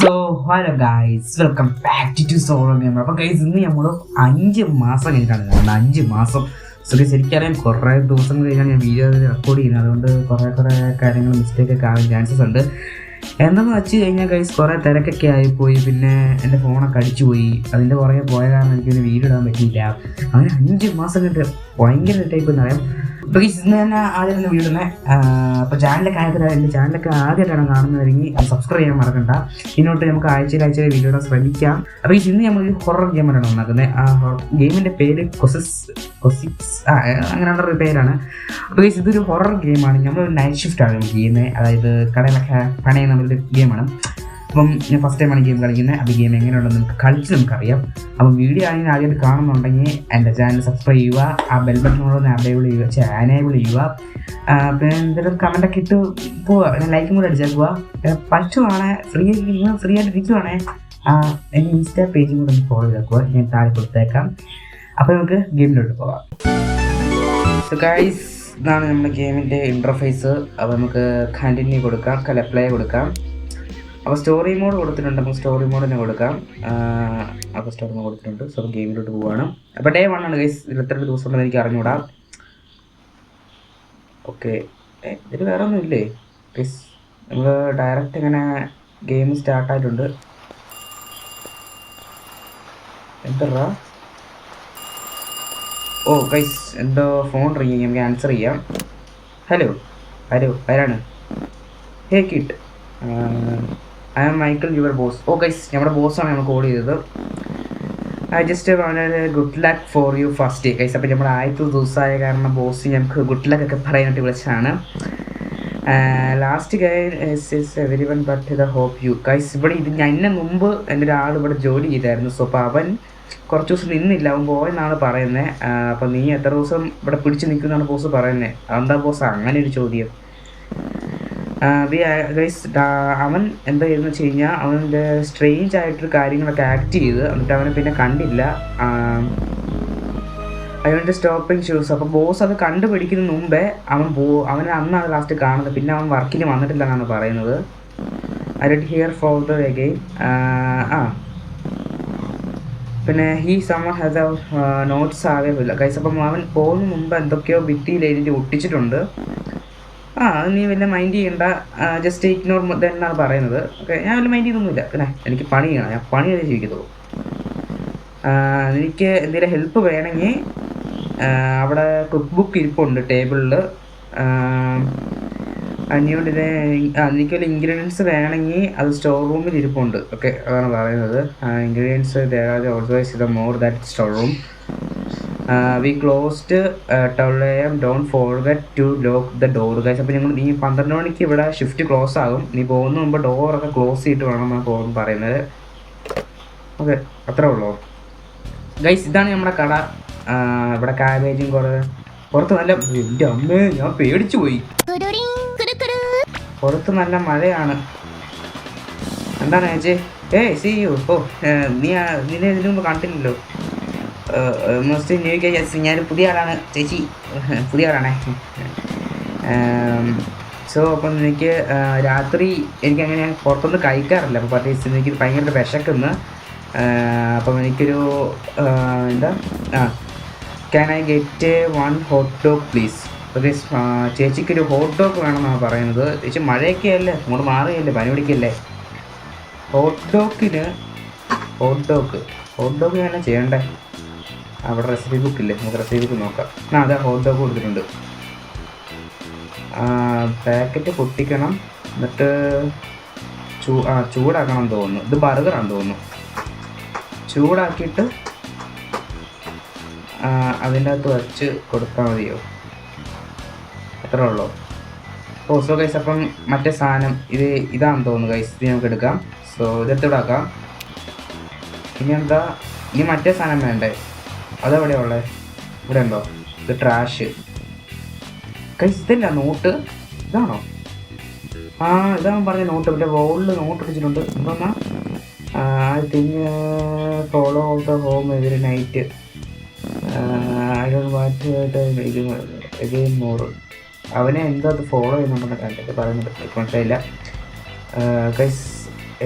So hello guys, welcome back to solo gamer. അപ്പോൾ guys, ഇന്ന് നമ്മൾ 5 മാസം കഴിഞ്ഞിട്ടാണ് കാണുന്നത്. 5 മാസം ശരിക്കറിയാൻ കുറേ ദിവസങ്ങൾ കഴിഞ്ഞാൽ ഞാൻ വീഡിയോ റെക്കോർഡ് ചെയ്യുന്നത്. അതുകൊണ്ട് കുറേ കാര്യങ്ങൾ മിസ്റ്റേക്കൊക്കെ ആവാൻ ചാൻസസ് ഉണ്ട്. എന്താണെന്ന് വെച്ച് കഴിഞ്ഞാൽ ഗൈസ്, കുറേ തിരക്കൊക്കെ ആയിപ്പോയി. പിന്നെ എൻ്റെ ഫോണൊക്കെ അടിച്ചു പോയി. അതിൻ്റെ പുറകെ പോയ കാരണം എനിക്കൊരു വീഡിയോ ഇടാൻ പറ്റിയില്ല. അങ്ങനെ 5 മാസം കഴിഞ്ഞിട്ട് ഭയങ്കര ടൈപ്പ് എന്നറിയാം. അപ്പോൾ ഗൈസ്, ഇന്ന് തന്നെ ആദ്യം വീഡിയോ ഇടുന്നത്. അപ്പോൾ ചാനലൊക്കെ എൻ്റെ ചാനലൊക്കെ ആദ്യമായിട്ടാണ് കാണുന്നതെങ്കിൽ സബ്സ്ക്രൈബ് ചെയ്യാൻ മറക്കണ്ട. ഇന്നോട്ട് നമുക്ക് ആഴ്ചയിൽ വീഡിയോ ഇടാൻ ശ്രമിക്കാം. അപ്പോൾ ഗൈസ്, ഇന്ന് നമ്മളൊരു ഹൊറർ ഗെയിമാണ് ഉണ്ടാക്കുന്നത്. ആ ഗെയിമിൻ്റെ പേര് കൊസിക്സ് അങ്ങനെയുള്ള ഒരു പേരാണ്. അപ്പോൾ ഗൈസ്, ഇതൊരു ഹൊറർ ഗെയിമാണ്. നമ്മളൊരു നൈറ്റ് ഷിഫ്റ്റാണ് ചെയ്യുന്നത്. അതായത് കടയിലൊക്കെ പണയുന്ന നമ്മളൊരു ഗെയിമാണ്. അപ്പം ഞാൻ ഫസ്റ്റ് ടൈമാണ് ഗെയിം കളിക്കുന്നത്. അപ്പോൾ ഗെയിം എങ്ങനെയുണ്ടെന്ന് നമുക്കറിയാം. അപ്പം വീഡിയോ ആണെങ്കിൽ ആദ്യമായിട്ട് കാണുന്നുണ്ടെങ്കിൽ എൻ്റെ ചാനൽ സബ്സ്ക്രൈബ് ചെയ്യുക, ആ ബെൽ ബട്ടണോട് എനേബിൾ ചെയ്യുക. പിന്നെ എന്തെങ്കിലും കമൻറ്റൊക്കെ ഇട്ട് പോവുക, പിന്നെ ലൈക്കും കൂടെ അടിച്ചേക്കുക. പറ്റുവാണേ ഫ്രീ ആയിട്ട് ഇരിക്കുവാണേ എൻ്റെ ഇൻസ്റ്റാ പേജും കൂടെ ഒന്ന് ഫോളോ ചെയ്തേക്കുക. ഞാൻ താഴെ കൊടുത്തേക്കാം. അപ്പോൾ നമുക്ക് ഗെയിമിലോട്ട് പോകാം. സോ ഗൈസ്, ഇതാണ് നമ്മുടെ ഗെയിമിൻ്റെ ഇൻ്റർഫേസ്. അപ്പോൾ നമുക്ക് കണ്ടിന്യൂ കൊടുക്കാം, പ്ലേ കൊടുക്കാം. അപ്പോൾ സ്റ്റോറി മോഡ് കൊടുത്തിട്ടുണ്ട്. അപ്പോൾ സ്റ്റോറി മോഡ് തന്നെ കൊടുക്കാം. അപ്പോൾ സ്റ്റോറി മോഡ് കൊടുത്തിട്ടുണ്ട്. സോ ഗെയിമിലോട്ട് പോവുകയാണ്. അപ്പോൾ ഡേ 1 ആണ് ഗൈസ്. 22 ദിവസം ഉണ്ടെന്ന് എനിക്ക് അറിഞ്ഞുകൂടാ. ഓക്കെ, ഇതിൽ വേറെ ഒന്നും ഇല്ലേ ഗൈസ്? നമ്മൾ ഡയറക്റ്റ് ഇങ്ങനെ ഗെയിം സ്റ്റാർട്ടായിട്ടുണ്ട്. എന്താ ഓ ഗൈസ്, എന്തോ ഫോൺ റിങ് ചെയ്യും. നമുക്ക് ആൻസർ ചെയ്യാം. ഹലോ ആരാണ്? Hey Kit, I am Michael, your boss. Oh guys, നമ്മുടെ ബോസാണ് നമ്മൾ കോൾ ചെയ്തത്. ഐ ജസ്റ്റ് വളരെ good luck for you first day guys. അപ്പോൾ നമ്മുടെ ആദ്യത്തെ ദിവസമായ കാരണം ബോസ് ഞങ്ങൾക്ക് ഗുഡ് ലക്ക് ഒക്കെ പറയാനായിട്ട് വിളിച്ചതാണ്. Last guys every one but the hope you guys. ഇവിടെ എന്നെ മുമ്പ് എൻ്റെ ഒരാൾ ഇവിടെ ജോലി ചെയ്തായിരുന്നു. സോ അപ്പോൾ അവൻ കുറച്ച് ദിവസം നിന്നില്ല, അവൻ പോയെന്നാണ് പറയുന്നത്. അപ്പോൾ നീ എത്ര ദിവസം ഇവിടെ പിടിച്ച് നിൽക്കുന്നതാണ് ബോസ് പറയുന്നത്. എന്താ ബോസ് അങ്ങനെ ഒരു ചോദ്യം? ഗൈസ്, അവൻ എന്താ ചെയ്തെന്ന് വെച്ച് കഴിഞ്ഞാൽ അവൻ്റെ സ്ട്രേഞ്ച് ആയിട്ടൊരു കാര്യങ്ങളൊക്കെ ആക്ട് ചെയ്ത്, എന്നിട്ട് അവനെ പിന്നെ കണ്ടില്ല. അവൻ്റെ സ്റ്റോപ്പിംഗ് ഷൂസ്. അപ്പോൾ ബോസ് അത് കണ്ടുപിടിക്കുന്ന മുമ്പേ അവനെ അന്നാണ് ലാസ്റ്റ് കാണുന്നത്. പിന്നെ അവൻ വർക്കിന് വന്നിട്ടില്ല എന്നാണ് പറയുന്നത്. I did hear further again. പിന്നെ ഹീ സമ്മർ ഹാസ് നോട്ട്സ് ആവേയില്ല ഗൈസ്. അപ്പം അവൻ പോകുന്ന മുമ്പ് എന്തൊക്കെയോ ഭിത്തിയിൽ എഴുതി ഒട്ടിച്ചിട്ടുണ്ട്. നീ വലിയ മൈൻഡ് ചെയ്യണ്ട, ജസ്റ്റ് ഇഗ്നോർ എന്നാണ് പറയുന്നത്. ഓക്കെ, ഞാൻ വലിയ മൈൻഡ് ചെയ്തൊന്നുമില്ല. പിന്നെ എനിക്ക് പണി ചെയ്യണം, ഞാൻ പണി ചെയ്ത് ജീവിക്കത്തുള്ളൂ. എനിക്ക് എന്തെങ്കിലും ഹെൽപ്പ് വേണമെങ്കിൽ അവിടെ കുക്ക് ബുക്ക് ഇരിപ്പുണ്ട് ടേബിളിൽ. എനിക്ക് വല്ല ഇൻഗ്രീഡിയൻസ് വേണമെങ്കിൽ അത് സ്റ്റോർ റൂമിൽ ഇരിപ്പുണ്ട്. ഓക്കെ, അതാണ് പറയുന്നത്. Ingredients always the more that store room. We closed 12 AM. Don't forget to lock the door guys. അപ്പോൾ നീ 12 മണിക്ക് ഇവിടെ ഷിഫ്റ്റ് ക്ലോസ് ആകും. നീ പോകുന്ന മുമ്പ് ഡോറൊക്കെ ക്ലോസ് ചെയ്തിട്ട് വേണം എന്നാണ് പോകുന്നത് പറയുന്നത്. ഓക്കെ, അത്രേ ഉള്ളൂ ഗൈസ്. ഇതാണ് നമ്മുടെ കട. ഇവിടെ കാബേജും പുറത്ത് നല്ല, എൻ്റെ അമ്മേ ഞാൻ പേടിച്ചു പോയി. പുറത്ത് നല്ല മഴയാണ്. എന്താണ് ചേച്ചി? See you. നിന്നെ ഇതിനു മുമ്പ് കണ്ടില്ലല്ലോ. മോസ്റ്റ് ന്യൂ യെസ്, ഞാൻ പുതിയ ആളാണ് ചേച്ചി, പുതിയ ആളാണേ. സോ അപ്പം എനിക്ക് രാത്രി എനിക്കങ്ങനെ പുറത്തൊന്നും കഴിക്കാറില്ല. അപ്പോൾ പ്രത്യേകിച്ച് എനിക്ക് ഭയങ്കര വിശക്കുന്നു. അപ്പം എനിക്കൊരു can I get 1 hot dog please? പ്രത്യേകിച്ച് ചേച്ചിക്കൊരു ഹോട്ട് ഡോഗ് വേണമെന്നാണ് പറയുന്നത്. ചേച്ചി മഴയൊക്കെ അല്ലേ, അങ്ങോട്ട് മാറുകയല്ലേ, പനി പിടിക്കല്ലേ. ഹോട്ട് ഡോഗ് ഞാൻ ചെയ്യണ്ടേ? അവിടെ റെസിപ്പി ബുക്കില്ലേ, നമുക്ക് റെസിപ്പി ബുക്ക് നോക്കാം. അതെ, ഹോട്ട് ഡോഗ് കൊടുത്തിട്ടുണ്ട്. പാക്കറ്റ് പൊട്ടിക്കണം, എന്നിട്ട് ചൂടാക്കണം തോന്നുന്നു. ഇത് ബർഗറാണെന്ന് തോന്നുന്നു. ചൂടാക്കിയിട്ട് അതിൻ്റെ അകത്ത് വച്ച് കൊടുത്താൽ മതിയോ? അത്രേ ഉള്ളൂ. സോ ഗൈസ്, അപ്പം മറ്റേ സാധനം ഇതാണെന്ന് തോന്നുന്നു ഗൈസ്. ഇത് നമുക്ക് എടുക്കാം. സോ ഇതെടുത്തിടാക്കാം. ഇനി മറ്റേ സാധനം വേണ്ടേ? അതെവിടെയാ ഉള്ളത്? ഇവിടെ ഉണ്ടോ? ഇത് ട്രാഷ് ഗൈസ്. ഇതല്ല നോട്ട്, ഇതാണോ? ഇതാണ് പറഞ്ഞ നോട്ട്. പിന്നെ വോളിൽ നോട്ട് വെച്ചിട്ടുണ്ട്. എന്തോന്നാ? I think follow out the home every night. I don't watch more. അവനെ എന്താ അത് ഫോളോ ചെയ്യുന്നുണ്ടെന്ന് കണ്ടിട്ട് പറയുന്നുണ്ട്. മനസ്സിലായില്ല ഗൈസ്.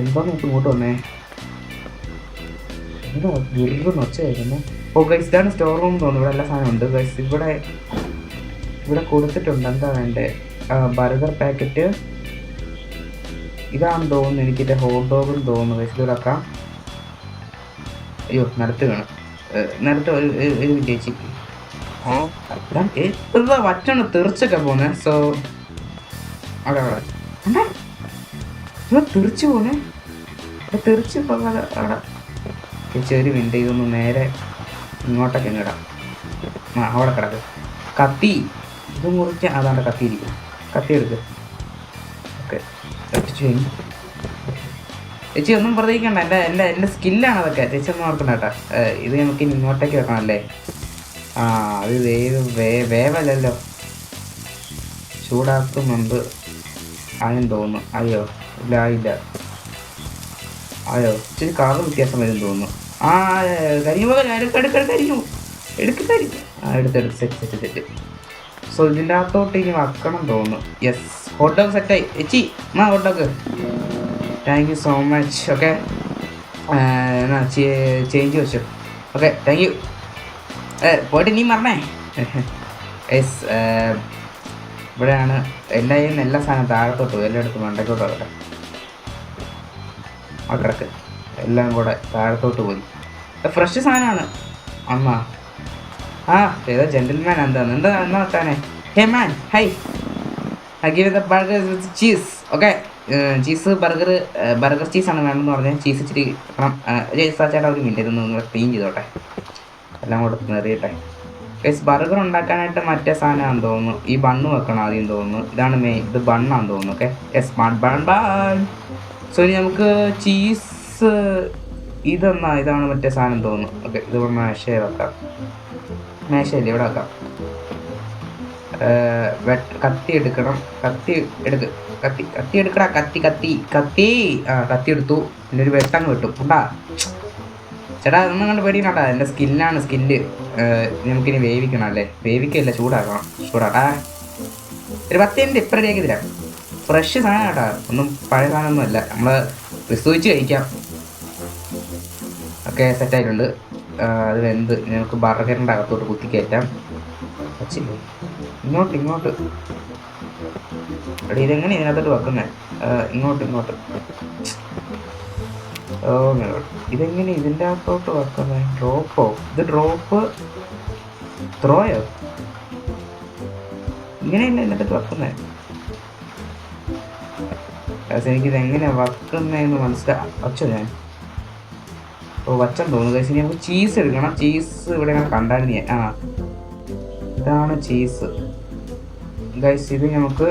എന്താ നോക്ക് ഇങ്ങോട്ട് വന്നേ, എന്താ ഗിർന്ന് ഒച്ച കേൾക്കുന്നേ? ഓ ഗൈസ്, ഇതാണ് സ്റ്റോർ റൂം തോന്നുന്നു. ഇവിടെ എല്ലാ സാധനം ഉണ്ട് ഗൈസ്. ഇവിടെ കൊടുത്തിട്ടുണ്ട്. എന്താ വേണ്ടേ? ബർഗർ പാക്കറ്റ് ഇതാണെന്ന് തോന്നുന്നു. എനിക്കിൻ്റെ ഹോട്ട് ഡോഗും തോന്നുന്നു ഗൈസ്. ഇത് വെക്കാം. അയ്യോ നിലത്ത് വേണം, നിലത്ത് ഒരു ചേച്ചി എന്താ വറ്റാണ് തെറിച്ചൊക്കെ പോന്നെ. സോ അവിടെ തെറിച്ച് പോന്നെ, തെറിച്ച് പോകാതെ അവിടെ ചെറിയ മിനിറ്റ് ഇതൊന്ന് നേരെ ഇങ്ങോട്ടൊക്കെ ഇടാം. അവിടെ കിടക്ക്. കത്തി ഇത് മുറിച്ച് അതാണ്ട് കത്തിയിരിക്കും. കത്തി എടുക്ക്. ഓക്കെ എത്തിച്ചു കഴിഞ്ഞു. ചേച്ചി ഒന്നും പ്രതികരിക്കണ്ട, എൻ്റെ സ്കില്ലാണ് അതൊക്കെ. ചേച്ചി ഒന്നും ഓർക്കണ്ട കേട്ടോ. ഇത് നമുക്ക് ഇനി ഇങ്ങോട്ടേക്ക് വെക്കണമല്ലേ? അത് വേവല്ലല്ലോ, ചൂടാക്കുന്നുണ്ട് ആണെന്ന് തോന്നുന്നു. അയ്യോ ഇല്ല അയ്യോ ഇച്ചിരി കളർ വ്യത്യാസം വരും തോന്നുന്നു. കരിഞ്ഞു എടുത്തെടുത്ത് സെറ്റ്. സോ ഇതിൻ്റെ അകത്തോട്ട് ഇനി വെക്കണം തോന്നുന്നു. യെസ്, ഹോട്ട് ഡോഗ് സെറ്റായി. ചേച്ചി hot dog, thank you so much. Okay എന്നാ ചേഞ്ച് വെച്ചു. Okay thank you. പോയിട്ട് നീ മറന്നേ. യെസ്, ഇവിടെയാണ് എല്ലാ സാധനം താഴത്തോട്ട് പോകും. എല്ലായിടത്തും മണ്ടയ്ക്കോട്ട് വരട്ടെ. ആ കിടക്ക് എല്ലാം കൂടെ താഴത്തോട്ട് പോയി. ഫ്രഷ് സാധനമാണ് അമ്മ. ഏതോ ജെന്റിൽമാൻ എന്താ വെക്കാനെ? Hey man, hi, I give the burger with cheese. Okay cheese burger ചീസാണ് വേണമെന്ന് പറഞ്ഞാൽ ചീസ് ഇച്ചിരി വെക്കണം. ചേട്ടാ ഒരു മിനിറ്റ് ഇതൊന്ന് നിങ്ങൾ ക്ലീൻ ചെയ്തോട്ടെ, എല്ലാം കൂടെ നിറിയട്ടെ. ഗൈസ് ബർഗർ ഉണ്ടാക്കാനായിട്ട് മറ്റേ സാധനമാണെന്ന് തോന്നുന്നു. ഈ ബണ്ണ് വെക്കണം ആദ്യം തോന്നുന്നു. ഇതാണ് മെയിൻ, ഇത് ബണ്ണാന്ന് തോന്നുന്നു. Okay yes, bun. സോ ഇനി നമുക്ക് ചീസ് ഇതാണ് മറ്റേ സാധനം തോന്നുന്നു. ഓക്കെ ഇത് മേശയെ വെക്കാം. മേശയല്ലേ ഇവിടെ വെക്കാം. കത്തി എടുക്കണം. കത്തി എടുക്കടാ. കത്തി എടുത്തു. പിന്നെ ഒരു വെട്ടങ്ങ് വെട്ടും ഉണ്ടാ. ചേട്ടാ അതൊന്നും കണ്ട് പേടിക്കണട്ടാ, എൻ്റെ സ്കില്ലാണ്. നമുക്കിനി വേവിക്കണം അല്ലേ? വേവിക്കല്ല, ചൂടാട്ടാ. ഒരു 10 മിനിറ്റ് ഇപ്പം റെഡിയാക്കി തരാം. ഫ്രഷ് സാധനം കേട്ടാ, ഒന്നും പഴയ സാധനമൊന്നും അല്ല. നമ്മൾ വിശ്വസിച്ച് കഴിക്കാം. ഓക്കെ സെറ്റായിട്ടുണ്ട്. അത് വെന്ത് നമുക്ക് ബർഗറിൻ്റെ അകത്തോട്ട് കുത്തിക്കയറ്റാം. വച്ചില്ലേ ഇങ്ങോട്ട് എടാ ഇതെങ്ങനെ ഇതിനകത്തോട്ട് വെക്കുന്നത്? ഇങ്ങോട്ട് ഇതെങ്ങനെ ഇതിൻ്റെ അകത്തോട്ട് വെക്കുന്നത്? ഡ്രോപ്പോ? ഇത് ഡ്രോപ്പ് ത്രോയോ? ഇങ്ങനെയല്ല ഇതിനകത്തോട്ട് വെക്കുന്നത്. എനിക്കിതെങ്ങനെ വെക്കുന്നതെന്ന് വച്ചോ ഞാൻ. വച്ചൻ തോന്നുന്നു. ഇനി നമുക്ക് ചീസ് എടുക്കണം. ചീസ് ഇവിടെ ഇങ്ങനെ കണ്ടായിരുന്നു ഞാൻ. ഇതാണ് ചീസ് ഗൈസ്. ഇത് നമുക്ക്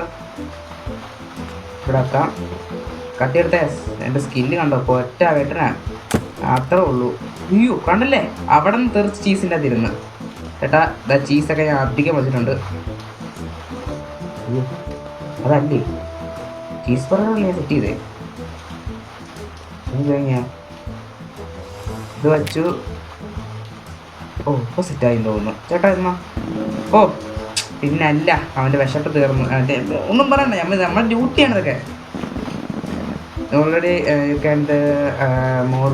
ഇവിടെ വെക്കാം. കത്തിയെടുത്ത എൻ്റെ സ്കില്ല് കണ്ടോ? ഒറ്റ വെട്ടനാണ്, അത്രേ ഉള്ളൂ. അയ്യോ കണ്ടല്ലേ, അവിടെ നിന്ന് തെറിച്ച് ചീസിൻ്റെ അതിരുന്ന്. ചേട്ടാ ഇതാ ചീസൊക്കെ ഞാൻ അധികം വെച്ചിട്ടുണ്ട്. അയ്യോ അതല്ലേ ചീസ് ബർഗറല്ലേ ഞാൻ സെറ്റ് ചെയ്തേ. കഴിഞ്ഞാ ഇത് വച്ചു. ഇപ്പോൾ സെറ്റായി തോന്നുന്നു. ചേട്ടാ എന്നാ പിന്നെ അല്ല, അവൻ്റെ വിശപ്പ് തീർന്നു. ഒന്നും പറയണ്ട, നമ്മുടെ ഡ്യൂട്ടിയാണ് ഇതൊക്കെ. ഓൾറെഡി യു ക്യാൻ മോർ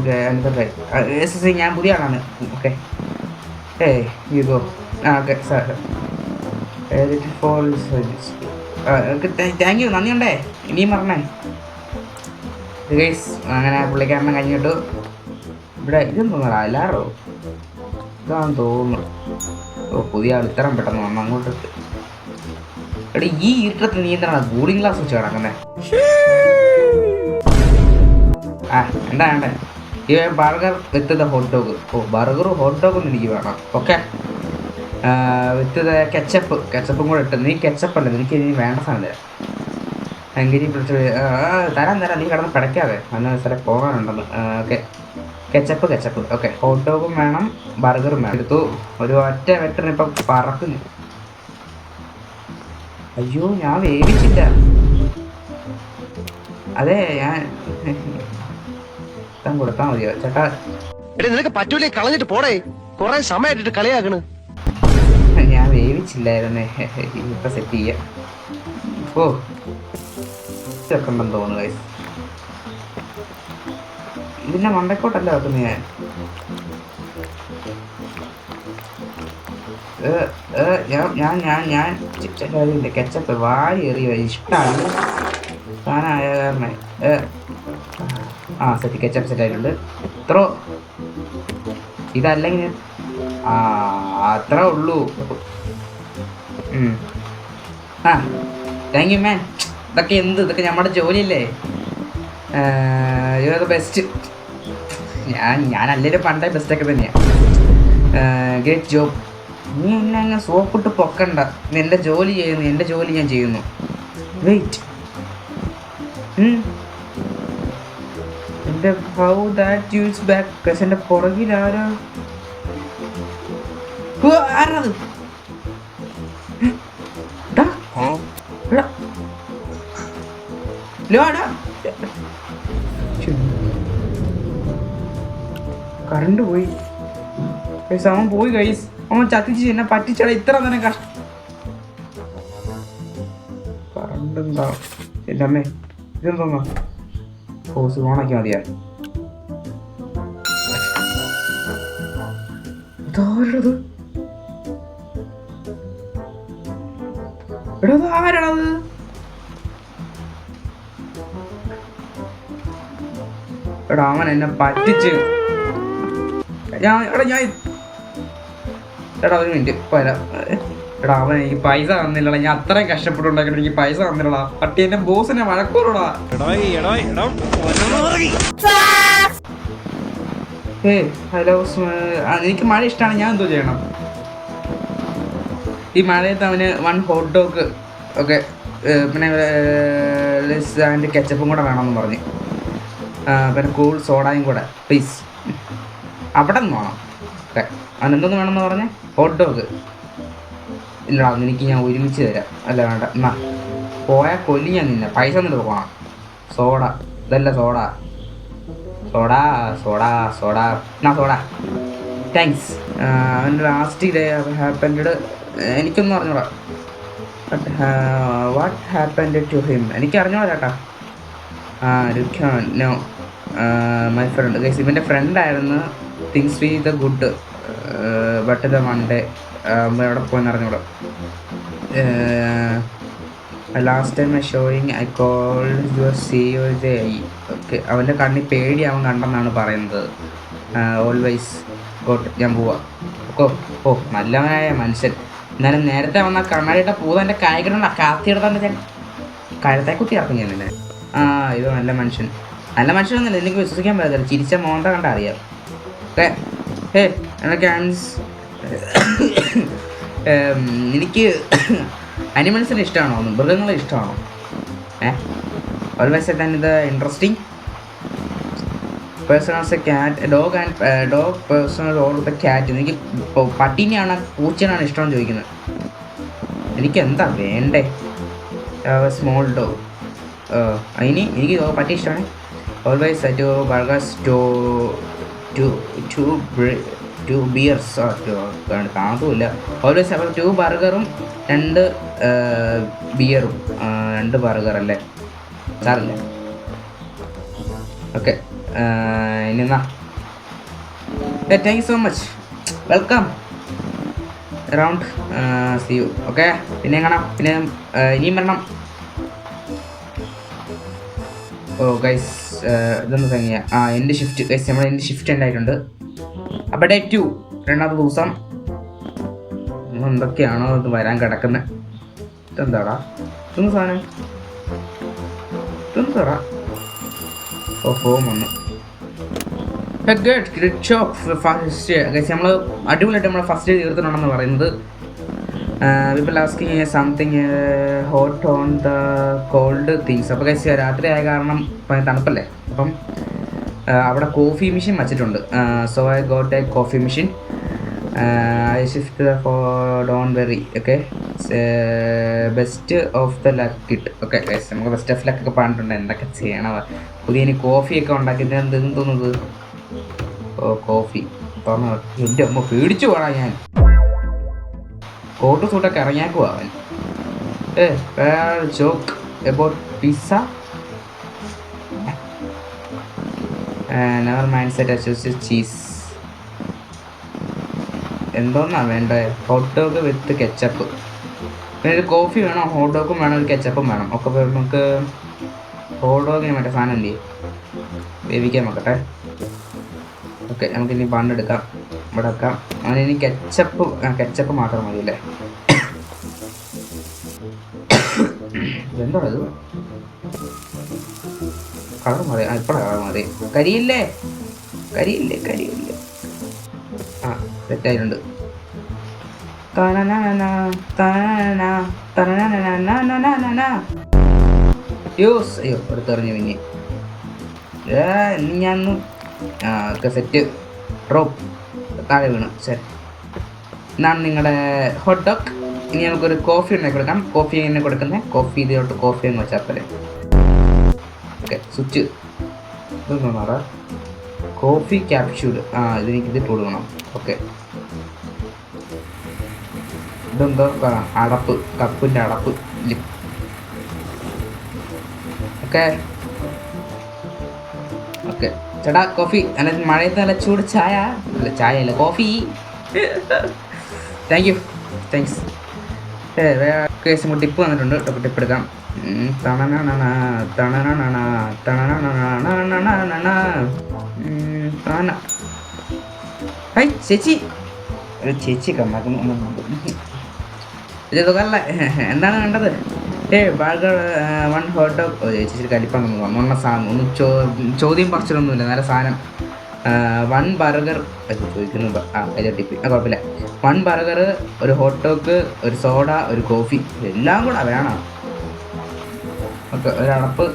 ഞാൻ പുതിയ ആളാണ്. ഓക്കെ യുഗോ ഓക്കെ സാർ താങ്ക് യു, നന്ദിയുണ്ടേ. ഇനിയും പറഞ്ഞേ. ഗൈസ് അങ്ങനെ പുള്ളിക്കാരനെ കഴിഞ്ഞിട്ടു. ഇവിടെ ഇതൊന്നും തോന്നടാ, എല്ലാവരോ ഇതാണെന്ന് തോന്നുന്നു. പുതിയ ആൾ ഇത്രയും പെട്ടെന്ന് വന്നു അങ്ങോട്ട്. എടാ ഈ ഇരുട്ടത്ത് നീ എന്താണ് കൂളിംഗ് ഗ്ലാസ് വെച്ച് കിടക്കുന്നത്? എന്താ വേണ്ടേ? ഈ burger with the hot dog. ബർഗറും ഹോട്ട് ഡോഗും എനിക്ക് വേണം. ഓക്കെ വിത്ത് ദ കെച്ചപ്പും കൂടെ ഇട്ട്. നീ കെച്ചപ്പല്ലേ, എനിക്ക് ഇനി വേണ്ട സാധനം തരാം. എങ്കിലും തരാം. നീ കിടന്ന് പിടയ്ക്കാതെ, അന്ന് സ്ഥലം പോകാനുണ്ടെന്ന്. Okay ketchup. ഓക്കെ ഹോട്ട് ഡോഗും വേണം, ബർഗറും വേണം. എടുത്തു. ഒരു ഒറ്റ വെട്ടറിന് ഇപ്പം പറക്കുന്നു. അയ്യോ ഞാൻ വേവിച്ചില്ല. അതെ ഞാൻ കൊടുത്താൽ മതിയോ ചേട്ടാ? നിനക്ക് പറ്റൂലേ, കളഞ്ഞിട്ട് പോടേ. കൊറേ സമയമായിട്ട് കളിയാക്കണ്. ഞാൻ വേവിച്ചില്ലായിരുന്നേ. ഇപ്പൊ സെറ്റ് ചെയ്യാം. ഇതൊക്കെ ഉണ്ടെന്ന് തോന്നുന്നു. ഇതിൻ്റെ മണ്ടക്കോട്ടല്ല വെക്കുന്നത് ഞാൻ ചിക്കൻ കറിയില്ല കെച്ചപ്പ് വാരി എറിയുക ഇഷ്ടമാണ് സാധനമായ കാരണം സെറ്റ് കെച്ചപ്പ് സെറ്റായിട്ടുണ്ട് ഇത്രോ ഇതല്ലെങ്കിൽ അത്ര ഉള്ളൂ താങ്ക് യു മാൻ ഇതൊക്കെ നമ്മുടെ ജോലിയല്ലേ യു ആർ ദ ബെസ്റ്റ് ഞാൻ അല്ലേലും പണ്ടേ ബെസ്റ്റൊക്കെ തന്നെയാണ് ഗ്രേറ്റ് ജോബ് നീ എന്നെ അങ്ങ് സോപ്പിട്ട് പൊക്കണ്ട നീ എൻ്റെ ജോലി ചെയ്യുന്നു എൻ്റെ ജോലി ഞാൻ ചെയ്യുന്നു വെയിറ്റ് എൻ്റെ how that use back plus എൻ്റെ പുറകിൽ ആരോ ആരാത് കറണ്ട് പോയി അവൻ പോയി ഗൈസ് അവൻ ചത്തിച്ച് എന്നെ പറ്റിച്ചട ഇത്ര തന്നെ കഷ്ടം കറണ്ട് എന്താ എൻ്റെ അമ്മേ ഇതെന്തോന്നാ ഹോസ് ഓണാക്കി മതിയാ ഇതാരത് എടാ ആരാണത് എടാ അവൻ എന്നെ പറ്റിച്ച് എടാ ഒരു മിനിറ്റ് വരാം എടാ അവൻ എനിക്ക് പൈസ തന്നില്ലടാ ഞാൻ അത്രയും കഷ്ടപ്പെട്ടുണ്ടാക്കിട്ട് എനിക്ക് പൈസ തന്നില്ലടാ പട്ടി എന്റെ ബോസിനെ വഴക്കൂടാ ഹലോ എനിക്ക് മഴ ഇഷ്ടമാണ് ഞാൻ എന്തോ ചെയ്യണം ഈ മഴയത്ത് അവന് 1 ഹോട്ട് ഡോഗ് ഒക്കെ പിന്നെ അതിൻ്റെ കെച്ചപ്പും കൂടെ വേണമെന്ന് പറഞ്ഞ് പിന്നെ കൂൾ സോഡയും കൂടെ പ്ലീസ് അവിടെ നിന്ന് വേണം ഓക്കെ അവനെന്തോന്ന് വേണമെന്ന് പറഞ്ഞേ ഹോട്ട് ഡോഗ് ഇല്ലടാ എനിക്ക് ഞാൻ ഒരുമിച്ച് തരാം അല്ല വേണ്ട എന്നാ പോയാൽ കൊല്ലി ഞാൻ നിന്നെ പൈസ എന്നിട്ട് പോകണം സോഡ ഇതല്ല സോഡ എന്നാ സോഡ താങ്ക്സ് അവൻ്റെ ലാസ്റ്റ് ഡേ ഹാപ്പൻഡ് എനിക്കൊന്നും അറിഞ്ഞൂടാ വാട്ട് ഹാപ്പൻഡ് ടു ഹിം എനിക്ക് അറിഞ്ഞോളാം ചേട്ടാ നോ മൈ ഫ്രണ്ട് ഗൈസ് ഇവൻ്റെ ഫ്രണ്ടായിരുന്നു things be the good but the Monday എവിടെ പോയെന്ന് അറിഞ്ഞൂടാ last time I showing I call your C your J I okay അവൻ്റെ കണ്ണി പേടി അവൻ കണ്ടെന്നാണ് പറയുന്നത് ഓൾവേസ് ഗോട്ട് ഞാൻ പോവാ ഓ നല്ലവനായ മനുഷ്യൻ എന്നാലും നേരത്തെ വന്ന കണ്ണാടിയുടെ പൂതൻ്റെ കായ്ക്കിടണ്ട കാത്തിയെടുത്താണ്ട് ഞാൻ കഴുത്തെ കുത്തി ഇറക്കും ഞാൻ നിന്നെ ഇത് നല്ല മനുഷ്യനൊന്നുമില്ല എനിക്ക് വിശ്വസിക്കാൻ പറ്റില്ല ചിരിച്ച മോന്ത കണ്ട അറിയാം എനിക്ക് അനിമൽസിനെ ഇഷ്ടമാണോ മൃഗങ്ങളെ ഇഷ്ടമാണോ ഓൾവേസ് ദാൻ ഇത് interesting person as A cat dog personal or the cat എനിക്ക് പട്ടീനെയാണ് പൂച്ചനാണ് ഇഷ്ടമെന്ന് ചോദിക്കുന്നത് എനിക്ക് എന്താ വേണ്ടേ സ്മോൾ ഡോഗ് എനിക്ക് പട്ടി ഇഷ്ടമാണ് always two burgers two beers കാണത്തുമില്ല ഓൾവേസ് അപ്പോൾ 2 ബർഗറും 2 ബിയറും 2 ബർഗർ അല്ലേ സാറല്ലേ ഓക്കെ ഇനി എന്നാ thank you so much welcome around C you okay പിന്നെ കാണാം പിന്നെ ഇനിയും വരണം ഓ ഗൈസ് ഇതൊന്ന് തങ്ങിയ എൻ്റെ ഷിഫ്റ്റ് ഗൈസ് നമ്മുടെ എൻ്റെ ഷിഫ്റ്റ് ഉണ്ടായിട്ടുണ്ട് അപ്പോൾ ഡേ 2 രണ്ടാമത്തെ ദിവസം എന്തൊക്കെയാണോ ഇത് വരാൻ കിടക്കുന്നത് ഇതെന്താടാ ഇതൊന്ന് സാധനം ഇതെന്താടാ ഓ ഫോം വന്നു ഫസ്റ്റ് ഗൈസ് നമ്മൾ അടിപൊളിയായിട്ട് നമ്മൾ ഫസ്റ്റ് തീർത്തിട്ടുണ്ടെന്ന് പറയുന്നത് people asking something hot on the cold things അപ്പോൾ ഗൈസ് രാത്രി ആയ കാരണം തണുപ്പല്ലേ അപ്പം അവിടെ കോഫി മെഷീൻ വച്ചിട്ടുണ്ട് so I got a coffee machine I shift for dawn very okay best of the luck Kit okay guys നമുക്ക് ബെസ്റ്റ് ഓഫ് ലക്ക് ഒക്കെ പറഞ്ഞിട്ടുണ്ട് എന്തൊക്കെ ചെയ്യണം പുതിയ ഇനി കോഫിയൊക്കെ ഉണ്ടാക്കിയത് എന്തെന്ന് തോന്നുന്നത് ഓ കോഫി തുറന്നു എൻ്റെ അമ്മ പേടിച്ചു പോടാ ഞാൻ കോട്ട് സൂട്ടൊക്കെ ഇറങ്ങിയാക്കുവാ അവൻ joke about pizza never mind set അച്ചൂസ് ചീസ്. എന്തോന്നാ വേണ്ടേ? Hot dog with ketchup. പിന്നെ ഒരു കോഫി വേണം, ഹോട്ട് ഡോഗും വേണം, ഒരു കെച്ചപ്പും വേണം. ഒക്കെ നമുക്ക് ഹോട്ട് ഡോഗിന് മറ്റേ സാധനം ഇല്ലേ വേവിക്കാൻ നോക്കട്ടെ. ഓക്കെ, നമുക്കിനി ബണ്ണെടുക്കാം, ഇവിടെ വെക്കാം. അതിനി കെച്ചപ്പ് മാത്രം മതി അല്ലേ? എന്താണത്? കളർ മാറി. ഇപ്പോഴാണ് കളർ മാറി. കരിയില്ലേ? ആ, സെറ്റായിട്ടുണ്ട്. യൂസ് അയ്യോ എടുത്തെറിഞ്ഞു. പിന്നെ ഞാൻ ഒക്കെ സെറ്റ് ഡ്രോപ്പ് താഴെ വീണു. ശരി, ഇതാണ് നിങ്ങളുടെ ഹോട്ട് ഡോഗ്. ഇനി നമുക്കൊരു കോഫി ഉണ്ടാക്കി കൊടുക്കാം. കോഫി എങ്ങനെ കൊടുക്കുന്നത്? കോഫി ഇതിലോട്ട് കോഫി എന്ന് വെച്ചാൽ പോലെ. ഓക്കെ, സ്വിച്ച് ഇതൊന്നാടാ. Coffee capsule. ഇതെനിക്ക് ഇതിട്ട് കൊടുക്കണം. ഓക്കെ, ഇതെന്തോ അടപ്പ്, കപ്പിൻ്റെ അടപ്പ്. ഓക്കെ ഓക്കെ ചേട്ടാ, കോഫി. അല്ല, മഴയത്ത് നല്ല ചൂട് ചായ അല്ല കോഫി. താങ്ക്സ്. കേസ് ടിപ്പ് വന്നിട്ടുണ്ട്. ടിപ്പ് എടുക്കാം. ചേച്ചി ഇതൊക്കെ എന്താണ് വേണ്ടത്? Burger 1 hot dog. ചേച്ചി കലിപ്പാണെന്ന് തോന്നുന്നു. സാധനം ഒന്നും ചോദ്യം പറിച്ചിട്ടൊന്നുമില്ല. നല്ല സാധനം. 1 ബർഗർ ചോദിക്കുന്നു. ടിപ്പ് കുഴപ്പമില്ല. 1 ബർഗർ, ഒരു ഹോട്ട് ഡോഗ്, ഒരു സോഡ, ഒരു കോഫി. എല്ലാം കൂടെ വേണം. ഓക്കെ, ഒരടപ്പ്.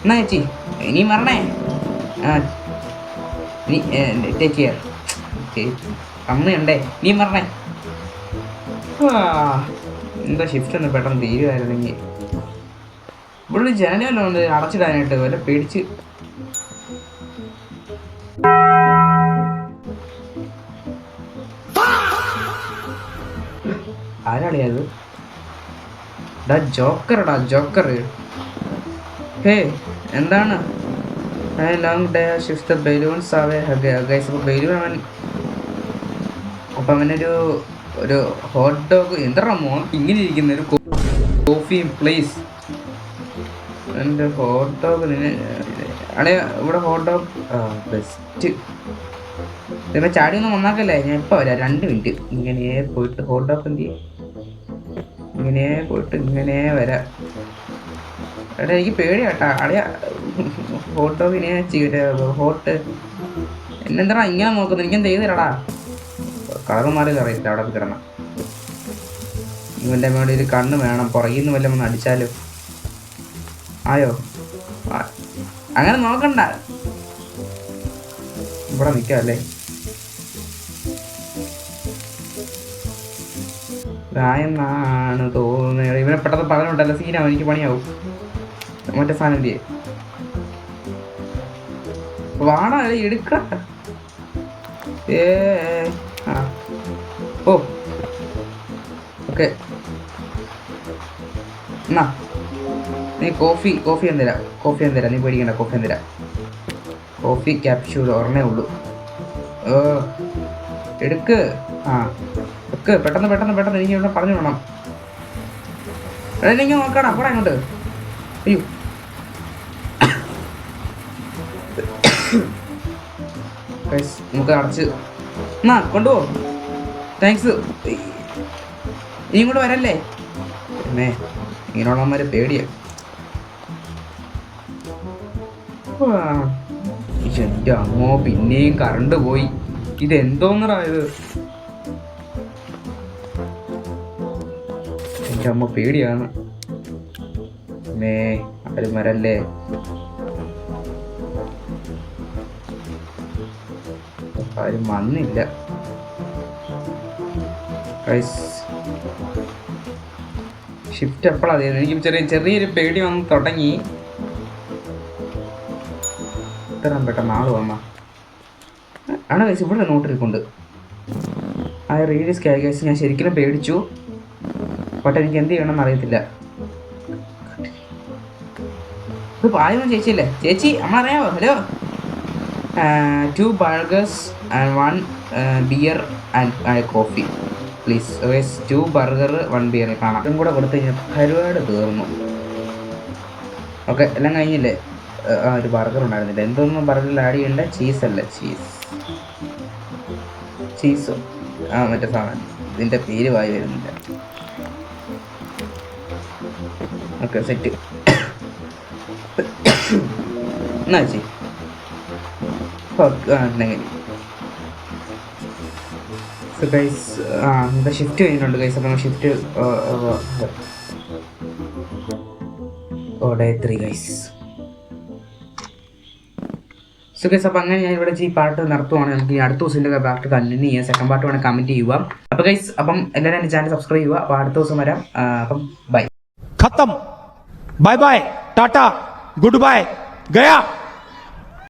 എന്നാ ചേച്ചി ഇനി മറണേ. Take care. അമ്മയുണ്ടേ, നീ മറണേ. എന്താ ഷിഫ്റ്റ് ഒന്ന് പെട്ടെന്ന് തീരുമായിരുന്നെങ്കിൽ. ഇവിടെ ജനലല്ലോ ഉണ്ട് അടച്ചിടാനായിട്ട്. വല്ല പേടിച്ച്. ആരാളിയത്? ജോക്കർ. ഹേ, എന്താണ്? ലോങ് ഡേ ഷിഫ്റ്റ് ബലൂൺസ് ആവേ ഗൈസ്. അപ്പോൾ ബലൂൺ അപ്പം അവനൊരു ഹോട്ട് ഡോഗ്. എന്താ മോൻ ഇങ്ങനെ ഇരിക്കുന്ന ഒരു കോഫി പ്ലീസ്. എൻ്റെ ഹോട്ട് ഡോഗ് അടേ ഇവിടെ ഹോട്ട് ഡോഗ് ബെസ്റ്റ്. ഇതിപ്പോൾ ചാടി ഒന്നും ഒന്നാക്കല്ലേ. ഞാൻ ഇപ്പോൾ വരാം, 2 മിനിറ്റ്. ഇങ്ങനെ പോയിട്ട് ഹോട്ട് ഡോഗ് എന്ത് ചെയ്യും? ഇങ്ങനെ പോയിട്ട് ഇങ്ങനെ വരാം. എടാ, എനിക്ക് പേടിയാട്ടാ. അടയാ ഹോട്ട് ഡോഗിനെ ഹോട്ട് എന്നെന്താ ഇങ്ങനെ നോക്കുന്നത്? എനിക്കെന്ത് ചെയ്ത് തരാടാ. കളർ മാറി അറിയില്ല. അവിടെ കിടണം. ഇവൻ്റെ മേളിൽ ഒരു കണ്ണ് വേണം. പുറകിൽ നിന്ന് വല്ലതും ഒന്ന് അടിച്ചാലോ. ആയോ? അങ്ങനെ നോക്കണ്ട. ഇവിടെ നിൽക്കാം അല്ലേ? പ്രായമാണ് തോന്നുന്നത്. ഇവനെ പെട്ടെന്ന് പറഞ്ഞുണ്ടല്ലോ, സീനാവും. എനിക്ക് പണിയാവും. മറ്റേ സാധനം ചെയ്യേ വാണ എടുക്ക. ഓ ഓക്കെ, എന്നാ നീ കോഫി എന്തരാ. നീ പേടിക്കണ്ട, കോഫി എന്തരാ. കോഫി ക്യാപ്സ്യൂൾ ഒരെണ്ണേ ഉള്ളൂ. എടുക്ക്. ഒക്കെ പെട്ടെന്ന് എനിക്ക് ഇവിടെ പറഞ്ഞു വേണം. എനിക്ക് നോക്കണം. അപ്പോഴാ അങ്ങോട്ട്. അയ്യോ, നമുക്ക് അടച്ച് എന്നാ കൊണ്ടുപോ. താങ്ക്സ്. നീ ഇങ്ങോട്ട് വരല്ലേ? പിന്നെ ഇങ്ങനെയുള്ളവന്മാരെ പേടിയാ. എൻ്റെ അമ്മോ, പിന്നെയും കറണ്ട് പോയി. ഇതെന്തോന്നടാ ഇത്? എൻ്റെ അമ്മ പേടിയാണ്. ആരും വരല്ലേ? ആരും വന്നില്ല. ഷിഫ്റ്റ് എപ്പോഴാണ്? എനിക്ക് ചെറിയൊരു പേടി വന്ന് തുടങ്ങി. ഇത്രയും പെട്ടെന്ന് ആള് വന്ന ആണ് കഴിച്ച് ഇവിടെ നോട്ടിരിക്കൊണ്ട്. ആ റീഡിയസ് കേസ് ഞാൻ ശരിക്കും പേടിച്ചു. പക്ഷെ എനിക്ക് എന്ത് ചെയ്യണമെന്ന് അറിയത്തില്ല. ഇത് പായൊന്നും ചേച്ചിയില്ലേ? ചേച്ചി അമ്മ അറിയാമോ? Hello, 2 burgers and 1 beer and coffee please. 2 burger 1 beer കാണാം. ഇതും കൂടെ കൊടുത്തു കഴിഞ്ഞാൽ പരിപാടി തീർന്നു. ഓക്കെ, എല്ലാം കഴിഞ്ഞില്ലേ? ഒരു ബർഗർ ഉണ്ടായിരുന്നില്ല. എന്തൊന്നും ബർഗറിൽ ആഡ് ചെയ്യണ്ട? ചീസല്ലേ? ചീസോ മറ്റേ സാധനം, ഇതിൻ്റെ പേര് വായി വരുന്നില്ല. Okay, set. എന്നാ ചേച്ചി ഗൈസ്, എന്താ ഷിഫ്റ്റ് കഴിഞ്ഞിട്ടുണ്ട് ഗൈസ്. അപ്പം shift day 3 guys. So guys, അപ്പോൾ അങ്ങനെ ഞാൻ ഇവിടെ ഈ പാട്ട് നടത്തുവാണ്. നമുക്ക് ഈ അടുത്ത ദിവസം ഇതിൻ്റെ പാട്ട് കണ്ടിന്യൂ ചെയ്യാം. സെക്കൻഡ് പാർട്ട് വേണമെങ്കിൽ കമൻറ്റ് ചെയ്യുക. അപ്പോൾ ഗൈസ്, അപ്പം എല്ലാവരും എൻ്റെ ചാനൽ സബ്സ്ക്രൈബ് ചെയ്യുക. അപ്പോൾ അടുത്ത ദിവസം വരാം. അപ്പം ബൈ. खत्म, bye bye, tata, goodbye, गया.